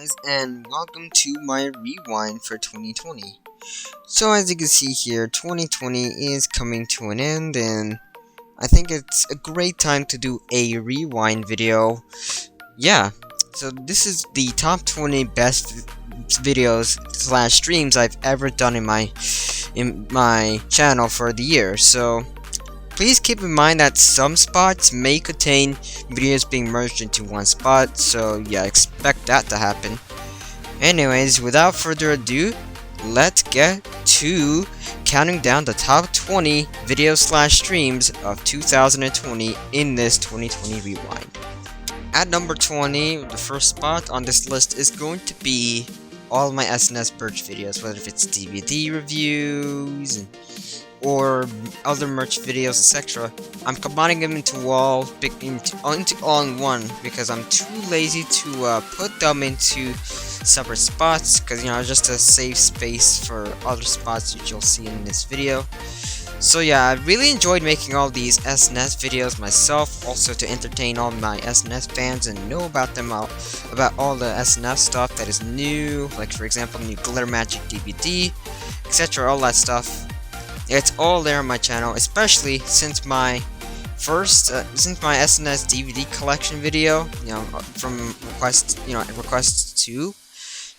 guys, and welcome to my rewind for 2020. So as you can see here, 2020 is coming to an end, and I think it's a great time to do a rewind video. Yeah, so this is the top 20 best videos / streams I've ever done in my channel for the year. So please keep in mind that some spots may contain videos being merged into one spot, so yeah, expect that to happen. Anyways, without further ado, let's get to counting down the top 20 videos / streams of 2020 in this 2020 rewind. At number 20, the first spot on this list is going to be all my SNS merch videos, whether if it's DVD reviews or other merch videos, etc. I'm combining them into all in one because I'm too lazy to put them into separate spots, because just to save space for other spots which you'll see in this video. So yeah, I really enjoyed making all these SNS videos myself, also to entertain all my SNS fans and know about them all, about all the SNS stuff that is new, like for example new Glitter Magic DVD, etc. all that stuff. It's all there on my channel, especially since my since my SNS DVD collection video, from request 2,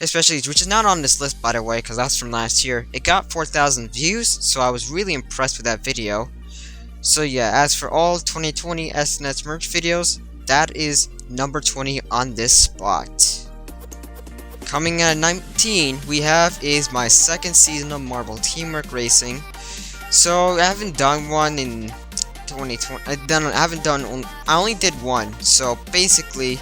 especially, which is not on this list by the way, because that's from last year. It got 4,000 views, so I was really impressed with that video. So yeah, as for all 2020 SNS merch videos, that is number 20 on this spot. Coming at 19, we have is my second season of Marvel Teamwork Racing. So I haven't done one in 2020. I only did one. So basically,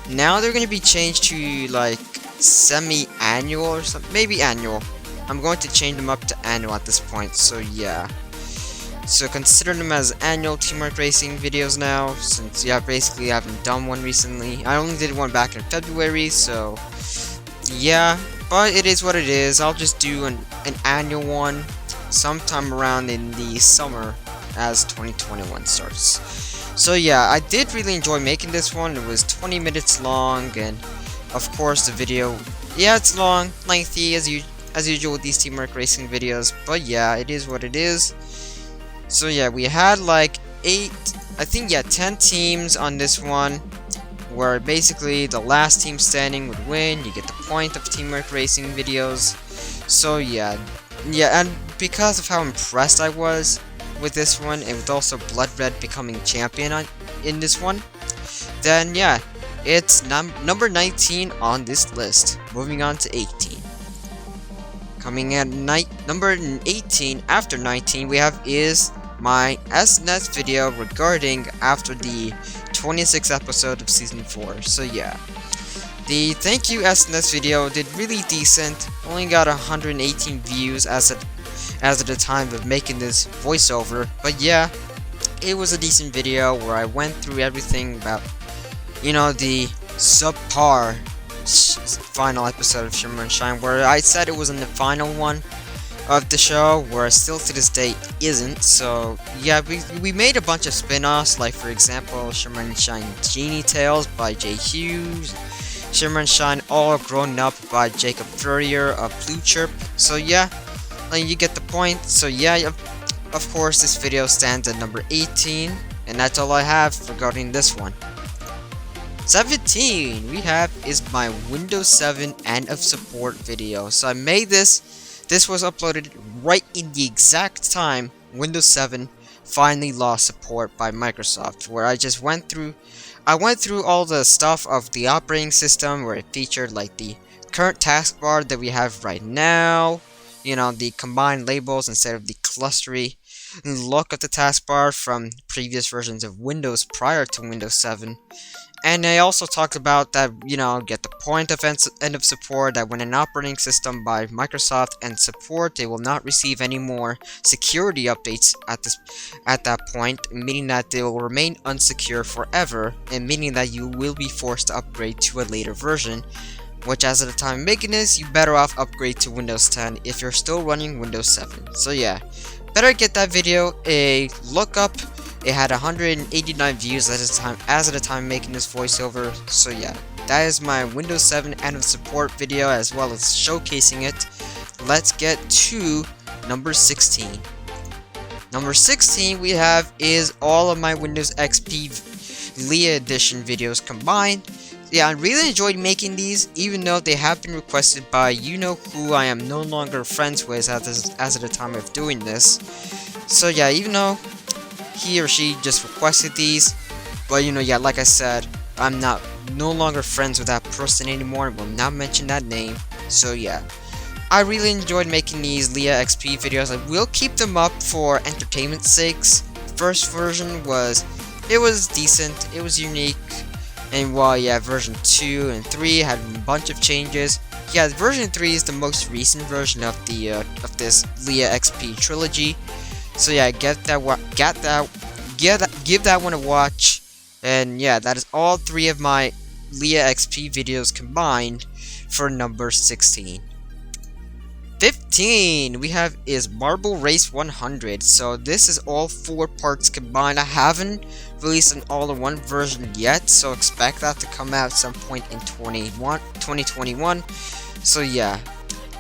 now they're gonna be changed to like semi-annual or something, maybe annual. I'm going to change them up to annual at this point. So yeah. So consider them as annual Teamwork Racing videos now, since basically I haven't done one recently. I only did one back in February, so yeah. But it is what it is. I'll just do an annual one sometime around in the summer as 2021 starts. So yeah, I did really enjoy making this one. It was 20 minutes long, and of course the video, yeah, it's long, lengthy as usual with these Teamwork Racing videos, but yeah, it is what it is. So yeah, we had like 10 teams on this one, where basically the last team standing would win. You get the point of Teamwork Racing videos. So yeah, and because of how impressed I was with this one, and with also Blood Red becoming champion in this one, then yeah, it's number 19 on this list. Moving on to 18. Coming at number 18, after 19, we have is my SNS video regarding after the 26th episode of Season 4. So yeah, the thank you SNS video did really decent. Only got 118 views as of the time of making this voiceover. But yeah, it was a decent video where I went through everything about, the subpar final episode of Shimmer and Shine, where I said it wasn't the final one of the show, where still to this day isn't. So yeah, we made a bunch of spin-offs, like for example Shimmer and Shine Genie Tales by Jay Hughes, Shimmer and Shine All Grown Up by Jacob Furrier of Blue Chirp. So yeah, you get the point. So yeah, of course this video stands at number 18, and that's all I have regarding this one. 17 we have is my Windows 7 end of support video. So I made this was uploaded right in the exact time Windows 7 finally lost support by Microsoft, where I just went through all the stuff of the operating system, where it featured like the current taskbar that we have right now, the combined labels instead of the clustery look of the taskbar from previous versions of Windows prior to Windows 7. And I also talked about that, get the point of end of support, that when an operating system by Microsoft ends support, they will not receive any more security updates at that point, meaning that they will remain unsecure forever, and meaning that you will be forced to upgrade to a later version, which as of the time of making this, you better off upgrade to Windows 10 if you're still running Windows 7. So yeah, better get that video a look up. It had 189 views as of the time making this voiceover. So yeah, that is my Windows 7 end of support video, as well as showcasing it. Let's get to number 16. Number 16 we have is all of my Windows XP Leah Edition videos combined. Yeah, I really enjoyed making these, even though they have been requested by you-know-who I am no longer friends with as of the time of doing this. So yeah, even though he or she just requested these, but yeah, like I said, I'm no longer friends with that person anymore, will not mention that name. So yeah, I really enjoyed making these Leah XP videos. I will keep them up for entertainment's sakes. The first version was decent, it was unique. And while yeah, version 2 and 3 had a bunch of changes, yeah, version 3 is the most recent version of the of this Leah XP trilogy. So yeah, give that one a watch. And yeah, that is all 3 of my Leah XP videos combined for number 16. 15 we have is Marble Race 100. So this is all 4 parts combined. I haven't released an all-in-one version yet, so expect that to come out at some point in 2021. So yeah,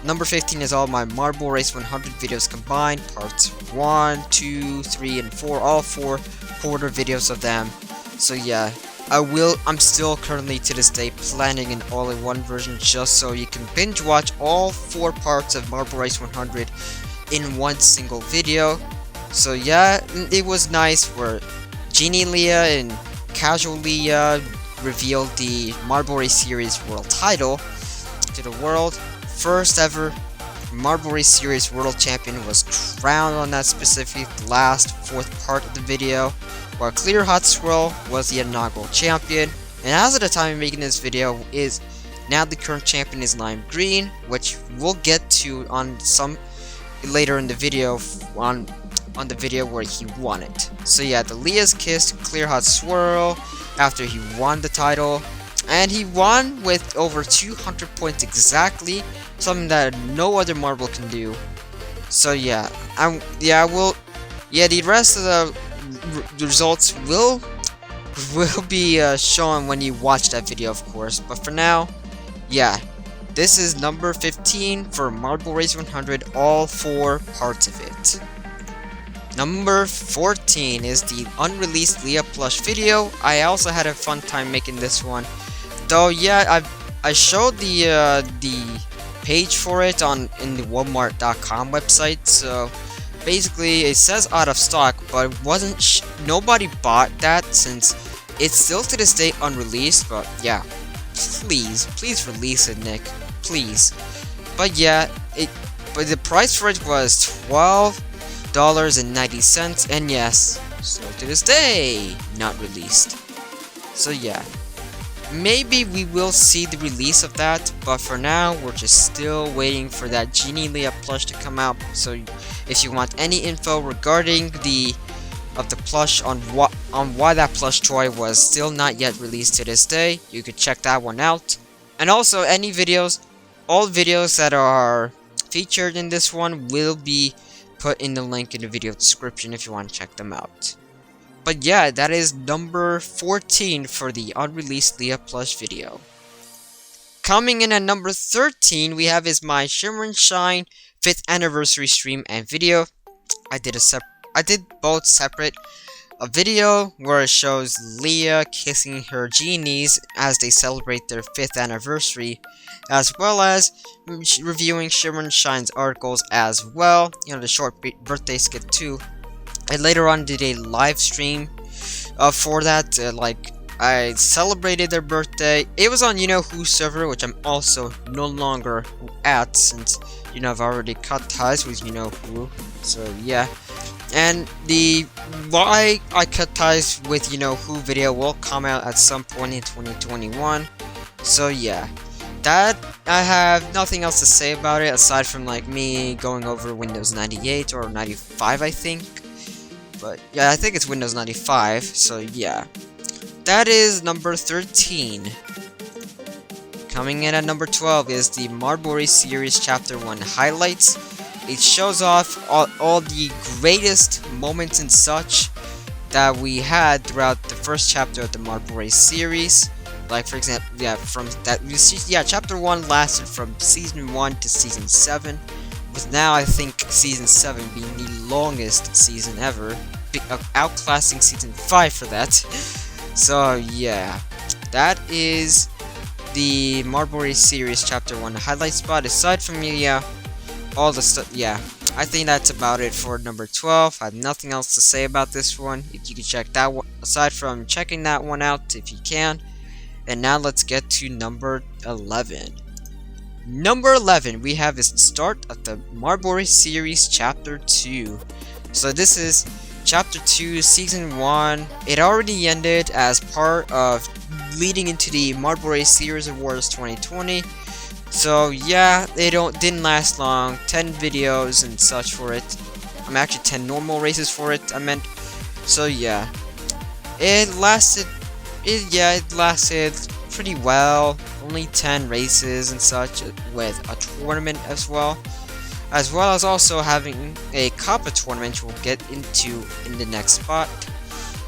number 15 is all my Marble Race 100 videos combined, parts 1, 2, 3, and 4, all 4 quarter videos of them. So yeah, I'm still currently to this day planning an all-in-one version just so you can binge watch all 4 parts of Marble Race 100 in one single video. So yeah, it was nice where Genie Leah and Casual Leah revealed the Marble Race Series World title to the world. First ever Marble Race Series World Champion was crowned on that specific last 4th part of the video, while Clear Hot Swirl was the inaugural champion. And as of the time of making this video, is now the current champion is Lime Green, which we'll get to on some later in the video on the video where he won it. So yeah, the Leah's kissed Clear Hot Swirl after he won the title, and he won with over 200 points exactly, something that no other marble can do. So yeah, the rest of the results will be shown when you watch that video, of course. But for now, yeah, this is number 15 for Marble Race 100, all 4 parts of it. Number 14 is the unreleased Leah plush video. I also had a fun time making this one, though. Yeah, I showed the page for it in the Walmart.com website. So basically, it says out of stock, but it wasn't. Nobody bought that since it's still to this day unreleased. But yeah, please release it, Nick, please. But yeah, but the price for it was $12.90, and yes, still to this day not released. So yeah, maybe we will see the release of that, but for now we're just still waiting for that Genie Leah plush to come out. So if you want any info regarding the plush on why that plush toy was still not yet released to this day, you could check that one out. And also all videos that are featured in this one will be put in the link in the video description if you want to check them out. But yeah, that is number 14 for the unreleased Leah plush video. Coming in at number 13, we have is my Shimmer and Shine 5th anniversary stream and video. I did both separate. A video where it shows Leah kissing her genies as they celebrate their 5th anniversary, as well as reviewing Shimmer and Shine's articles as well, the short birthday skit too. And later on did a live stream for that, I celebrated their birthday. It was on you-know-who server, which I'm also no longer at since, I've already cut ties with you-know-who. So yeah. And the why I cut ties with you-know-who video will come out at some point in 2021. So yeah. That, I have nothing else to say about it aside from me going over Windows 98 or 95, I think. But yeah, I think it's Windows 95, so yeah. That is number 13. Coming in at number 12 is the Marble Race Series Chapter 1 highlights. It shows off all the greatest moments and such that we had throughout the first chapter of the Marble Race series. Like for example, yeah, from that, yeah, chapter 1 lasted from season 1 to season 7, with now I think season 7 being the longest season ever, outclassing season 5 for that. So yeah, that is the Marbury series chapter 1 highlight spot. Aside from yeah, all the stuff, yeah, I think that's about it for number 12. I have nothing else to say about this one. If you can check that one, aside from checking that one out if you can. And now let's get to number 11. Number 11, we have is the start of the Marbury series chapter 2. So this is chapter 2, season 1. It already ended as part of leading into the Marbury series awards 2020. So yeah, they didn't last long. 10 videos and such for it. I'm actually 10 normal races for it, I meant. So yeah, it lasted pretty well. Only 10 races and such, with a tournament as well as also having a Kappa tournament we'll get into in the next spot.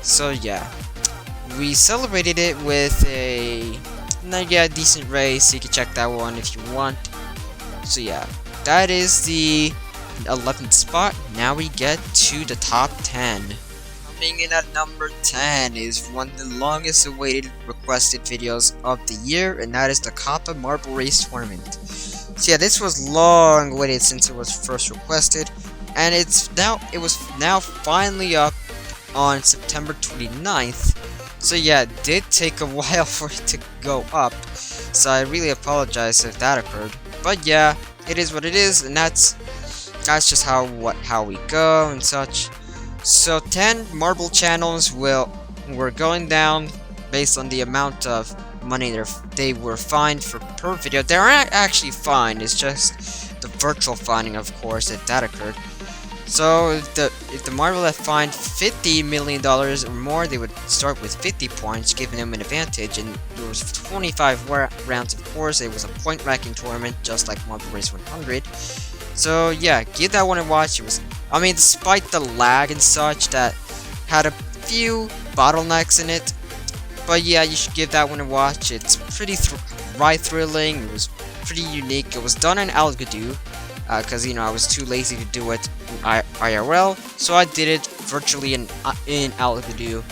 So yeah, we celebrated it with a decent race. You can check that one if you want. So yeah, that is the 11th spot. Now we get to the top 10. Coming in at number 10 is one of the longest awaited requested videos of the year, and that is the Kappa Marble Race Tournament. So yeah, this was long awaited since it was first requested, and it was now finally up on September 29th. So yeah, it did take a while for it to go up, so I really apologize if that occurred. But yeah, it is what it is, and that's just how we go and such. So 10 marble channels were going down based on the amount of money they were fined for per video. They aren't actually fined, it's just the virtual finding, of course, if that occurred. So if the marble had fined $50 million or more, they would start with 50 points, giving them an advantage. And there was 25 rounds, of course. It was a point racking tournament, just like Marble Race 100. So yeah, give that one a watch. I mean, despite the lag and such, that had a few bottlenecks in it. But yeah, you should give that one a watch. It's pretty thrilling. It was pretty unique. It was done in Algodo, because I was too lazy to do it in IRL, so I did it virtually in Algodo.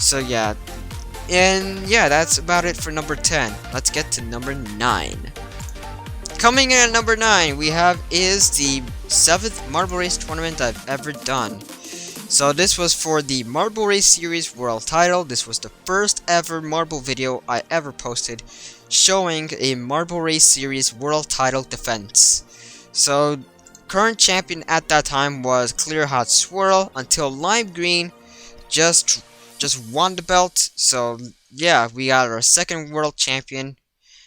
So yeah, and yeah, that's about it for number 10. Let's get to number 9. Coming in at number 9, we have is the 7th Marble Race tournament I've ever done. So this was for the Marble Race Series World Title. This was the first ever Marble video I ever posted, showing a Marble Race Series World Title defense. So current champion at that time was Clear Hot Swirl, until Lime Green just won the belt. So yeah, we got our second world champion.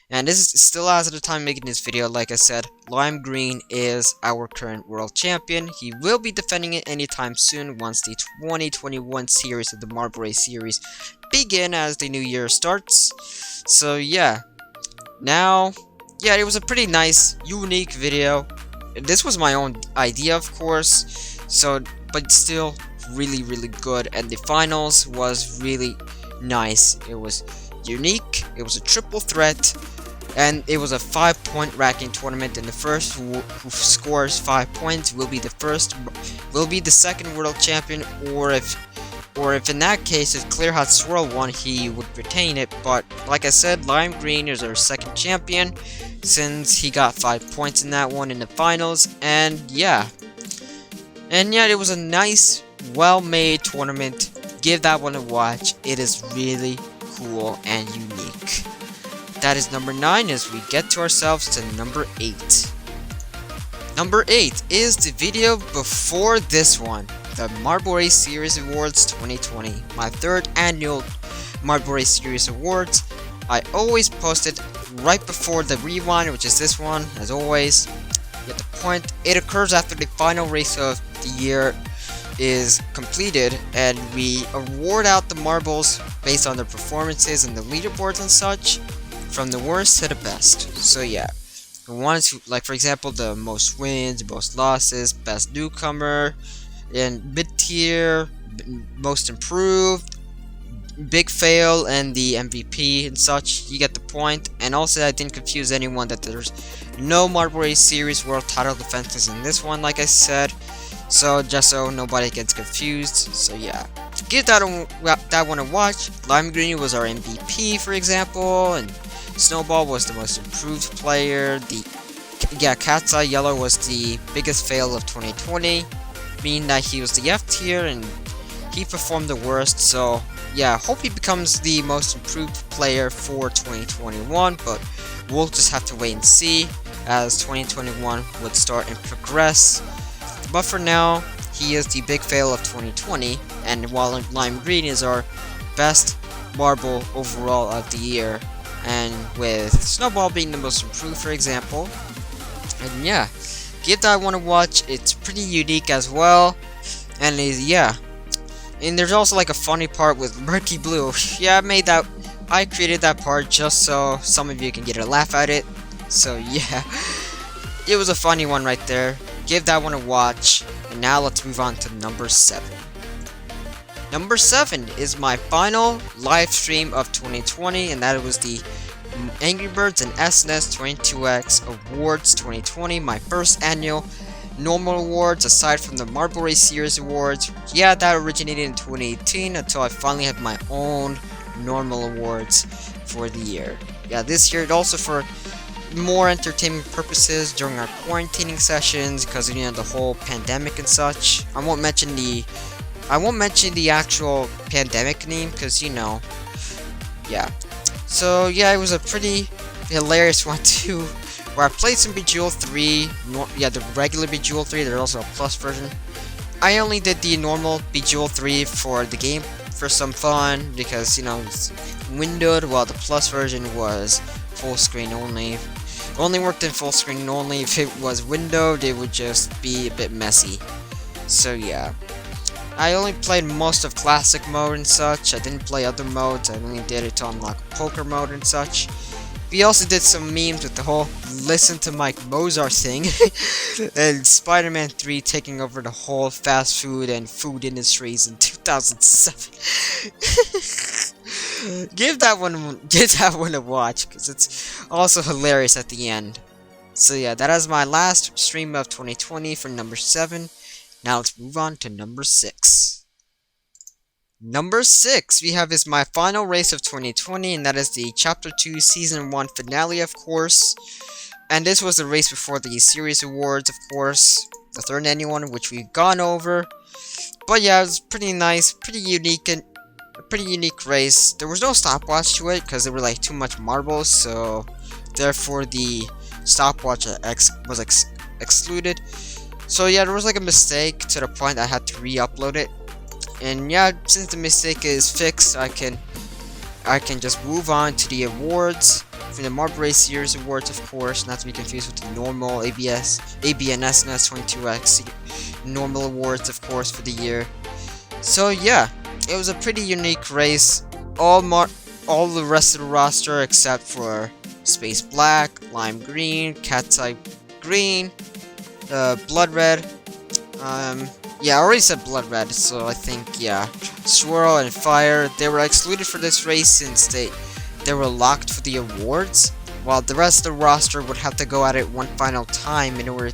And this is still as of the time making this video. Like I said, Lime Green is our current world champion. He will be defending it anytime soon once the 2021 series of the Marble Race series begin as the new year starts. So yeah, now, yeah, it was a pretty nice, unique video. This was my own idea, of course, so, but still really, really good. And the finals was really nice. It was unique, it was a triple threat, and it was a 5-point racking tournament, and the first who scores 5 points will be the second world champion, or if in that case, if Clear Hot Swirl won, he would retain it. But like I said, Lime Green is our second champion, since he got 5 points in that one in the finals. And yeah, it was a nice, well-made tournament. Give that one a watch. It is really cool and unique. That is number 9, as we get to ourselves to number 8. Number 8 is the video before this one, the Marble Race Series Awards 2020, my 3rd annual Marble Race Series Awards. I always post it right before the rewind, which is this one, as always. Get the point. It occurs after the final race of the year is completed, and we award out the marbles based on their performances and the leaderboards and such, from the worst to the best. So yeah, the ones who, like for example, the most wins, most losses, best newcomer, and mid-tier, most improved, big fail and the MVP and such. You get the point. And also, I didn't confuse anyone that there's no Marble Race Series World Title defenses in this one, like I said. So just so nobody gets confused. So yeah, give that one a watch. Lime Green was our MVP, for example, and Snowball was the most improved player. Cat's Eye Yellow was the biggest fail of 2020, meaning that he was the F tier and he performed the worst. So yeah, hope he becomes the most improved player for 2021, but we'll just have to wait and see as 2021 would start and progress. But for now, he is the big fail of 2020, and while Lime Green is our best marble overall of the year, and with Snowball being the most improved, for example. And yeah, give that one a watch. It's pretty unique as well, and yeah. And there's also like a funny part with Murky Blue. Yeah, I created that part just so some of you can get a laugh at it. So yeah, it was a funny one right there. Give that one a watch. And now let's move on to number 7. Number 7 is my final live stream of 2020, and that was the Angry Birds and SNES 22X Awards 2020, my first annual normal awards aside from the Marble Race Series Awards. Yeah, that originated in 2018 until I finally had my own normal awards for the year. Yeah, this year also for more entertainment purposes during our quarantining sessions because the whole pandemic and such. I won't mention the actual pandemic name because yeah. So yeah, it was a pretty hilarious one too, where I played some Bejeweled 3, the regular Bejeweled 3, there's also a plus version. I only did the normal Bejeweled 3 for the game for some fun because it's windowed, while the plus version was full screen only. Only worked in full screen only. If it was windowed, it would just be a bit messy. So yeah, I only played most of classic mode and such. I didn't play other modes. I only did it to unlock poker mode and such. We also did some memes with the whole listen to Mike Mozart thing, and Spider-Man 3 taking over the whole fast food and food industries in 2007. Give that one a watch, because it's also hilarious at the end. So yeah, that is my last stream of 2020 for number 7. Now let's move on to number 6. Number 6 we have is my final race of 2020, and that is the Chapter 2 Season 1 finale, of course. And this was the race before the Series Awards, of course, the 3rd annual one, which we've gone over. But yeah, it was pretty nice, pretty unique, and a pretty unique race. There was no stopwatch to it because there were like too much marbles, so therefore the stopwatch was excluded. So yeah, there was like a mistake to the point I had to re-upload it. And yeah, since the mistake is fixed, I can just move on to the awards for the Marble Race Series Awards, of course, not to be confused with the normal ABNSNES 22X normal awards, of course, for the year. So yeah, it was a pretty unique race. All the rest of the roster except for Space Black, Lime Green, Cat's Eye Green, Blood Red. Yeah, I already said Blood Red, so I think, yeah. Swirl and Fire, they were excluded for this race since they were locked for the awards, while the rest of the roster would have to go at it one final time in order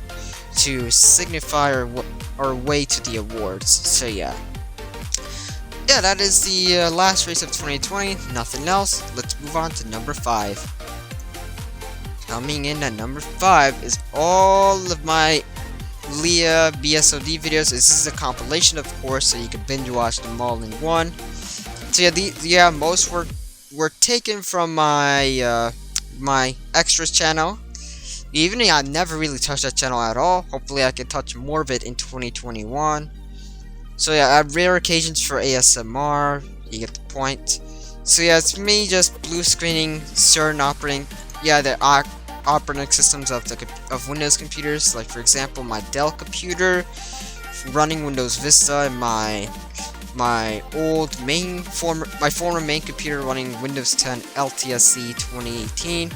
to signify our way to the awards. So yeah. Yeah, that is the last race of 2020, nothing else. Let's move on to number 5. Coming in at number 5 is all of my Leah BSOD videos. This is a compilation, of course, so you can binge watch them all in one. So yeah, most were taken from my my extras channel. Even though I never really touched that channel at all. Hopefully I can touch more of it in 2021. So yeah, at rare occasions for ASMR, you get the point. So yeah, it's me just blue screening certain operating systems of Windows computers, like for example my Dell computer running Windows Vista, and my former main computer running Windows 10 LTSC 2018.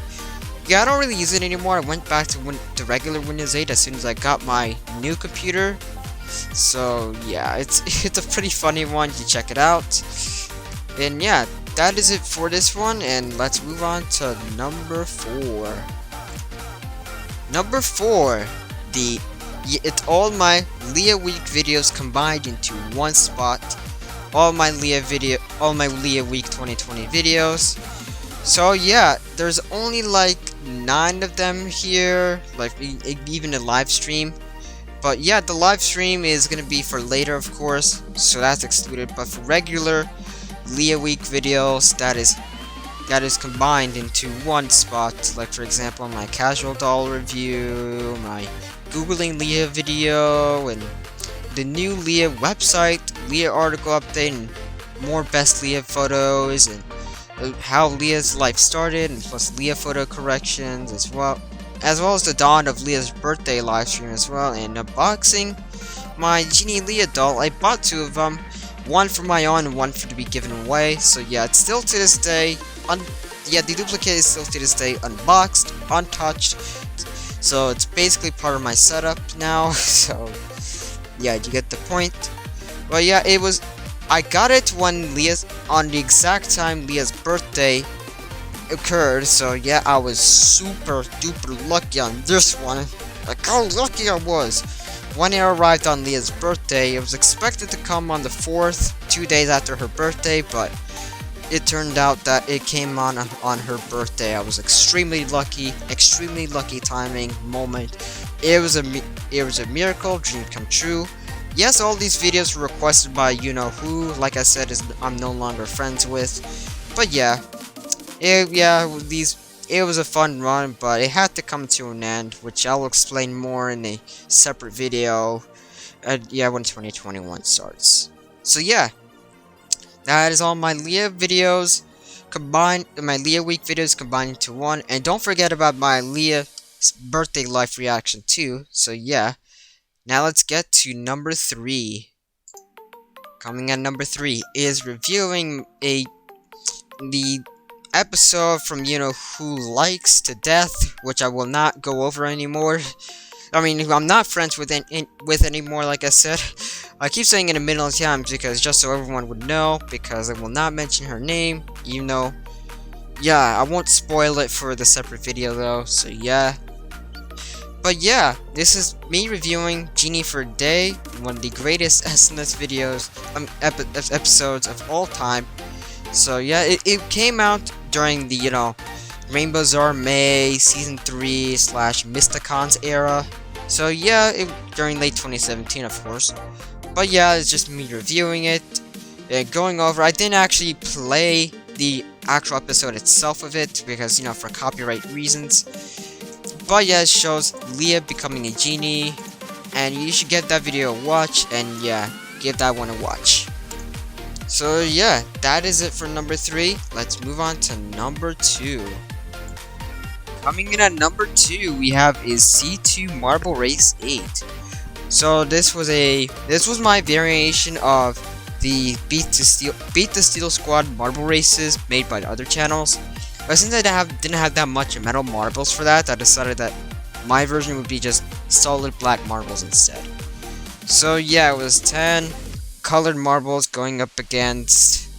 Yeah, I don't really use it anymore. I went back to regular Windows 8 as soon as I got my new computer. So yeah, it's a pretty funny one. You check it out. And yeah, that is it for this one, and let's move on to number 4. Number 4, it's all my Leah Week videos combined into one spot. All my Leah Week 2020 videos. So yeah, there's only like 9 of them here, like even a live stream. But yeah, the live stream is gonna be for later, of course, so that's excluded. But for regular Leah Week videos, that is combined into one spot. Like for example, my casual doll review, my Googling Leah video, and the new Leah website, Leah article update, and more best Leah photos, and how Leah's life started, and plus Leah photo corrections as well as the dawn of Leah's birthday live stream as well, and unboxing my Genie Leah doll. I bought 2 of them, one for my own and one for to be given away. So yeah, it's still to this day, the duplicate is still to this day unboxed, untouched. So it's basically part of my setup now. So yeah, you get the point. Well, yeah, I got it when on the exact time Leah's birthday occurred. So yeah, I was super duper lucky on this one. Like how lucky I was. When it arrived on Leah's birthday, it was expected to come on the 4th, 2 days after her birthday, but it turned out that it came on her birthday. I was extremely lucky timing moment. It was a miracle, dream come true. Yes, all these videos were requested by you know who, like I said, I'm no longer friends with. But yeah, it was a fun run, but it had to come to an end, which I'll explain more in a separate video. When 2021 starts. So yeah, that is all my Leah videos combined, my Leah Week videos combined into one. And don't forget about my Leah birthday life reaction too. So yeah, now let's get to number 3. Coming at number 3 is reviewing the episode from you know who likes to death, which I will not go over anymore. I mean, I'm not friends with anymore, like I said. I keep saying it a million times because just so everyone would know, because I will not mention her name, you know. Yeah, I won't spoil it for the separate video though, so yeah. But yeah, this is me reviewing Genie for a Day, one of the greatest SNS videos, episodes of all time. So yeah, it came out during the, you know, Rainbow Czar May Season 3 / Mysticons era. So yeah, during late 2017, of course. But yeah, it's just me reviewing it, and going over. I didn't actually play the actual episode itself of it, because, you know, for copyright reasons. But yeah, it shows Leah becoming a genie, and you should give that video a watch, and yeah, give that one a watch. So yeah, that is it for number 3. Let's move on to number 2. Coming in at number 2, we have is C2 Marble Race 8. So this was my variation of the Beat the Steel Squad marble races made by the other channels. But since I didn't have that much metal marbles for that, I decided that my version would be just solid black marbles instead. So yeah, it was 10 colored marbles going up against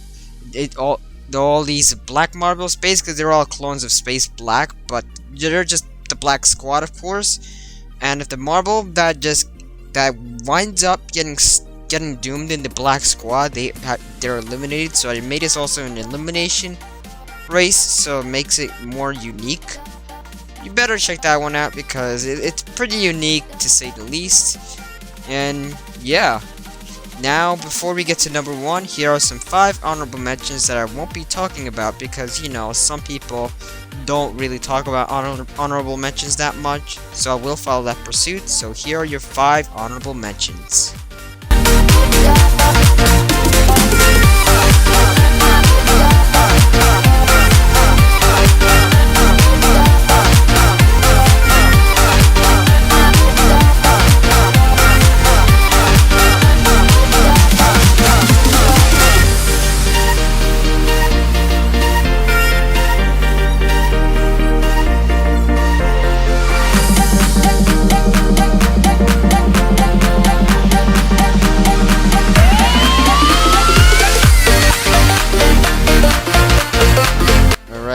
all these black marbles. Basically, they're all clones of Space Black, but they're just the Black Squad, of course. And if the marble that winds up getting doomed in the Black Squad, they're eliminated. So it made this also an elimination race, so it makes it more unique. You better check that one out because it's pretty unique to say the least. And yeah. Now, before we get to number 1, here are some 5 honorable mentions that I won't be talking about because, you know, some people don't really talk about honorable mentions that much, so I will follow that pursuit. So here are your 5 honorable mentions.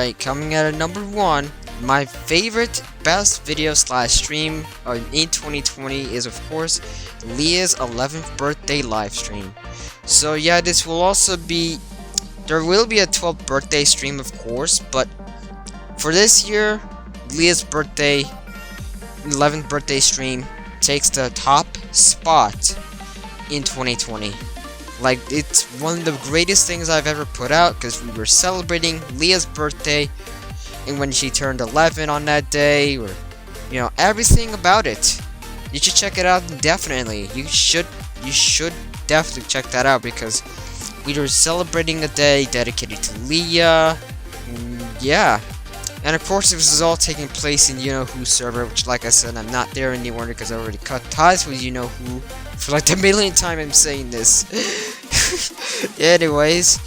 Alright, coming at a number 1, my favorite best video slash stream in 2020 is of course Leah's 11th birthday live stream. So yeah, this will also be, there will be a 12th birthday stream of course, but for this year, Leah's birthday, 11th birthday stream takes the top spot in 2020. Like, it's one of the greatest things I've ever put out, because we were celebrating Leah's birthday, and when she turned 11 on that day, or, you know, everything about it. You should check it out, definitely. You should definitely check that out, because we were celebrating a day dedicated to Leah. Yeah. And of course, this is all taking place in you-know-who server, which, like I said, I'm not there anymore because I already cut ties with you-know-who for like the millionth time I'm saying this. Anyways,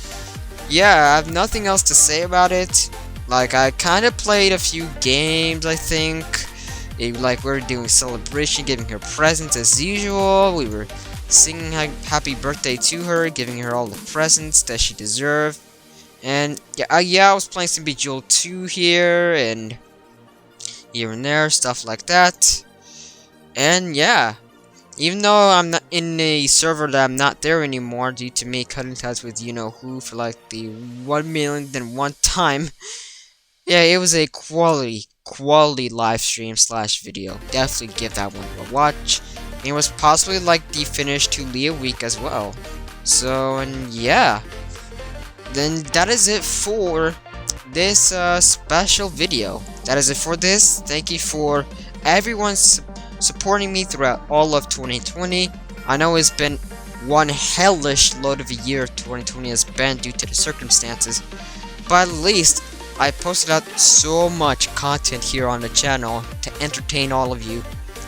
yeah, I have nothing else to say about it. Like, I kind of played a few games, I think. Like, we were doing celebration, giving her presents as usual. We were singing happy birthday to her, giving her all the presents that she deserved. And yeah, I was playing some Bejeweled 2 here and there, stuff like that. And yeah, even though I'm not in a server that I'm not there anymore due to me cutting ties with you-know-who for like the 1,000,001 time, yeah, it was a quality live stream slash video. Definitely give that one a watch. And it was possibly like the finish to Leah week as well. So, and yeah. Then that is it for this special video. That is it for this. Thank you for everyone supporting me throughout all of 2020. I know it's been one hellish load of a year 2020 has been due to the circumstances, but at least I posted out so much content here on the channel to entertain all of you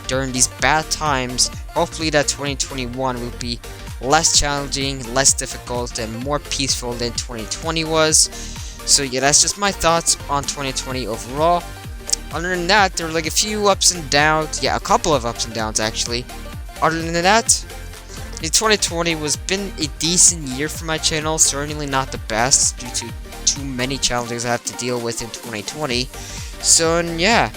during these bad times. Hopefully that 2021 will be less challenging, less difficult, and more peaceful than 2020 was. So yeah, that's just my thoughts on 2020 overall. Other than that, there were like a few ups and downs. Yeah, a couple of ups and downs actually. Other than that, 2020 was been a decent year for my channel. Certainly not the best due to too many challenges I have to deal with in 2020. So and yeah,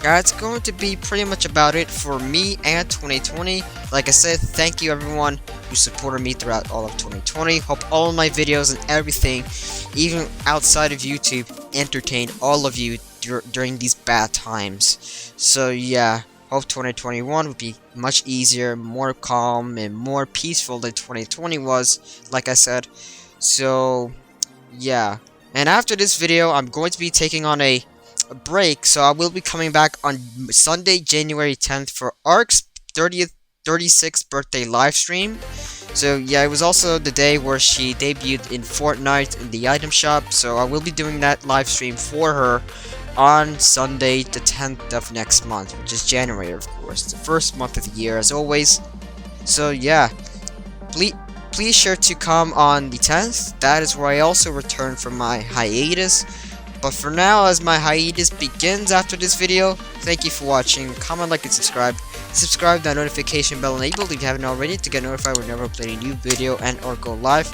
that's going to be pretty much about it for me and 2020. Like I said, thank you everyone who supported me throughout all of 2020. Hope all of my videos and everything, even outside of YouTube, entertained all of you during these bad times. So yeah, hope 2021 will be much easier, more calm, and more peaceful than 2020 was, like I said. So yeah, and after this video, I'm going to be taking on a break, so I will be coming back on Sunday, January 10th for Ark's 36th birthday live stream. So yeah, it was also the day where she debuted in Fortnite in the item shop, so I will be doing that live stream for her on Sunday the 10th of next month, which is January of course, the first month of the year as always. So yeah, please sure to come on the 10th. That is where I also return from my hiatus. But for now, as my hiatus begins after this video, thank you for watching. Comment, like, and subscribe. Subscribe, that notification bell enabled if you haven't already to get notified whenever I upload a new video and or go live,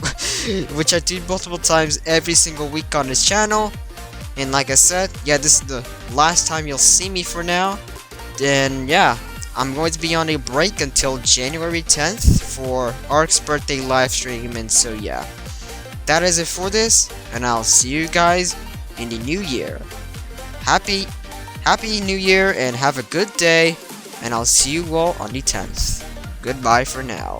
which I do multiple times every single week on this channel. And like I said, yeah, this is the last time you'll see me for now. Then yeah, I'm going to be on a break until January 10th for Ark's birthday live stream. And so yeah, that is it for this, and I'll see you guys in the new year. Happy New Year and have a good day, and I'll see you all on the 10th. Goodbye for now.